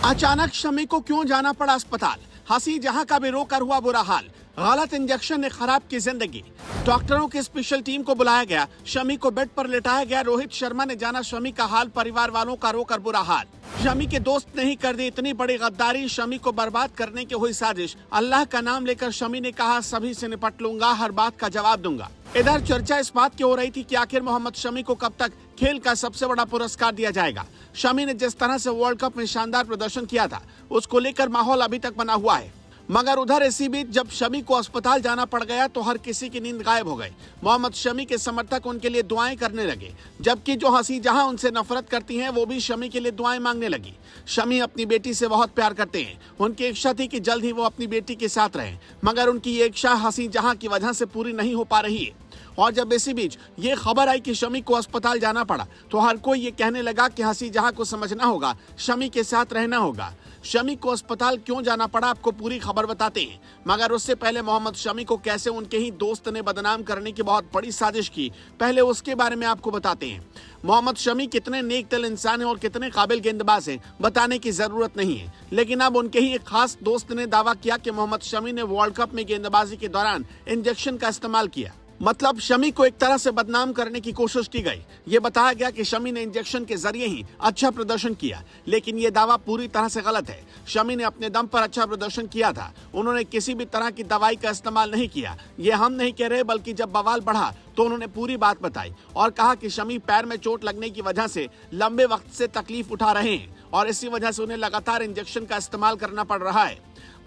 अचानक शमी को क्यों जाना पड़ा अस्पताल? हंसी जहां का भी रोकर हुआ बुरा हाल। गलत इंजेक्शन ने खराब की जिंदगी। डॉक्टरों की स्पेशल टीम को बुलाया गया, शमी को बेड पर लेटाया गया। रोहित शर्मा ने जाना शमी का हाल, परिवार वालों का रोकर बुरा हाल। शमी के दोस्त ने ही कर दी इतनी बड़ी गद्दारी, शमी को बर्बाद करने की हुई साजिश। अल्लाह का नाम लेकर शमी ने कहा, सभी से निपट लूंगा, हर बात का जवाब दूंगा। इधर चर्चा इस बात की हो रही थी कि आखिर मोहम्मद शमी को कब तक खेल का सबसे बड़ा पुरस्कार दिया जाएगा। शमी ने जिस तरह से वर्ल्ड कप में शानदार प्रदर्शन किया था, उसको लेकर माहौल अभी तक बना हुआ है। मगर उधर इसी बीच जब शमी को अस्पताल जाना पड़ गया तो हर किसी की नींद गायब हो गई। मोहम्मद शमी के समर्थक उनके लिए दुआएं करने लगे, जबकि जो हंसी जहां उनसे नफरत करती हैं वो भी शमी के लिए दुआएं मांगने लगी। शमी अपनी बेटी से बहुत प्यार करते हैं, उनकी इच्छा थी कि जल्द ही वो अपनी बेटी के साथ रहें, मगर उनकी ये इच्छा हंसी जहां की वजह से पूरी नहीं हो पा रही है। और जब इसी बीच ये खबर आई कि शमी को अस्पताल जाना पड़ा तो हर कोई ये कहने लगा कि हंसी जहां को समझना होगा, शमी के साथ रहना होगा। शमी को अस्पताल क्यों जाना पड़ा, आपको पूरी खबर बताते हैं, मगर उससे पहले मोहम्मद शमी को कैसे उनके ही दोस्त ने बदनाम करने की बहुत बड़ी साजिश की, पहले उसके बारे में आपको बताते हैं। मोहम्मद शमी कितने नेक दिल इंसान हैं और कितने काबिल गेंदबाज हैं, बताने की जरूरत नहीं है। लेकिन अब उनके ही एक खास दोस्त ने दावा किया कि मोहम्मद शमी ने वर्ल्ड कप में गेंदबाजी के दौरान इंजेक्शन का इस्तेमाल किया। मतलब शमी को एक तरह से बदनाम करने की कोशिश की गई। ये बताया गया कि शमी ने इंजेक्शन के जरिए ही अच्छा प्रदर्शन किया, लेकिन ये दावा पूरी तरह से गलत है। शमी ने अपने दम पर अच्छा प्रदर्शन किया था, उन्होंने किसी भी तरह की दवाई का इस्तेमाल नहीं किया। ये हम नहीं कह रहे, बल्कि जब बवाल बढ़ा तो उन्होंने पूरी बात बताई और कहा कि शमी पैर में चोट लगने की वजह से लंबे वक्त से तकलीफ उठा रहे हैं और इसी वजह से उन्हें लगातार इंजेक्शन का इस्तेमाल करना पड़ रहा है।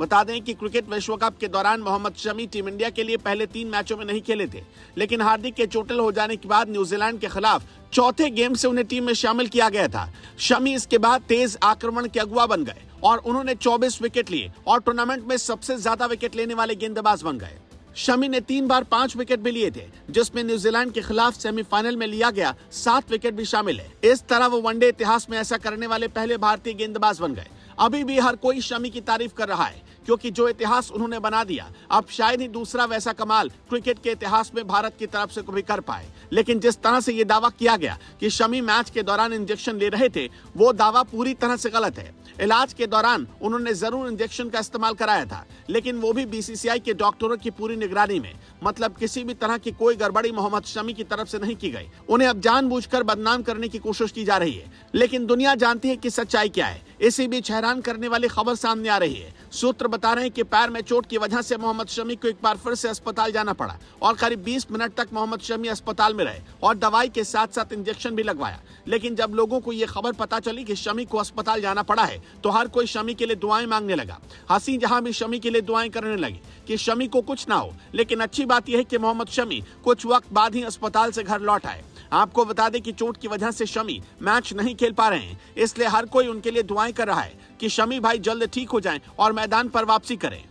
बता दें कि क्रिकेट विश्व कप के दौरान मोहम्मद शमी टीम इंडिया के लिए पहले 3 मैचों में नहीं खेले थे, लेकिन हार्दिक के चोटिल हो जाने के बाद न्यूजीलैंड के खिलाफ चौथे गेम से उन्हें टीम में शामिल किया गया था। शमी इसके बाद तेज आक्रमण के अगुवा बन गए और उन्होंने 24 विकेट लिए और टूर्नामेंट में सबसे ज्यादा विकेट लेने वाले गेंदबाज बन गए। शमी ने 3 बार 5 विकेट भी लिए थे, जिसमें न्यूजीलैंड के खिलाफ सेमीफाइनल में लिया गया 7 विकेट भी शामिल है। इस तरह वो वनडे इतिहास में ऐसा करने वाले पहले भारतीय गेंदबाज बन गए। अभी भी हर कोई शमी की तारीफ कर रहा है, क्योंकि जो इतिहास उन्होंने बना दिया, अब शायद ही दूसरा वैसा कमाल क्रिकेट के इतिहास में भारत की तरफ से कभी कर पाए। लेकिन जिस तरह से ये दावा किया गया कि शमी मैच के दौरान इंजेक्शन ले रहे थे, वो दावा पूरी तरह से गलत है। इलाज के दौरान उन्होंने जरूर इंजेक्शन का इस्तेमाल कराया था, लेकिन वो भी बीसीसीआई के डॉक्टरों की पूरी निगरानी में। मतलब किसी भी तरह की कोई गड़बड़ी मोहम्मद शमी की तरफ से नहीं की गई। उन्हें अब जानबूझकर बदनाम करने की कोशिश की जा रही है, लेकिन दुनिया जानती है कि सच्चाई क्या है। इसी बीच हैरान करने वाली खबर सामने आ रही है। सूत्र बता रहे हैं कि पैर में चोट की वजह से मोहम्मद शमी को एक बार फिर से अस्पताल जाना पड़ा और करीब 20 मिनट तक मोहम्मद शमी अस्पताल में रहे और दवाई के साथ साथ इंजेक्शन भी लगवाया। लेकिन जब लोगों को ये खबर पता चली कि शमी को अस्पताल जाना पड़ा है, तो हर कोई शमी के लिए दुआएं मांगने लगा। हंसी जहां भी शमी के लिए दुआएं करने लगी कि शमी को कुछ ना हो। लेकिन अच्छी बात यह है कि मोहम्मद शमी कुछ वक्त बाद ही अस्पताल से घर लौट आए। आपको बता दें कि चोट की वजह से शमी मैच नहीं खेल पा रहे हैं, इसलिए हर कोई उनके लिए दुआएं कर रहा है कि शमी भाई जल्द ठीक हो जाएं और मैदान पर वापसी करें।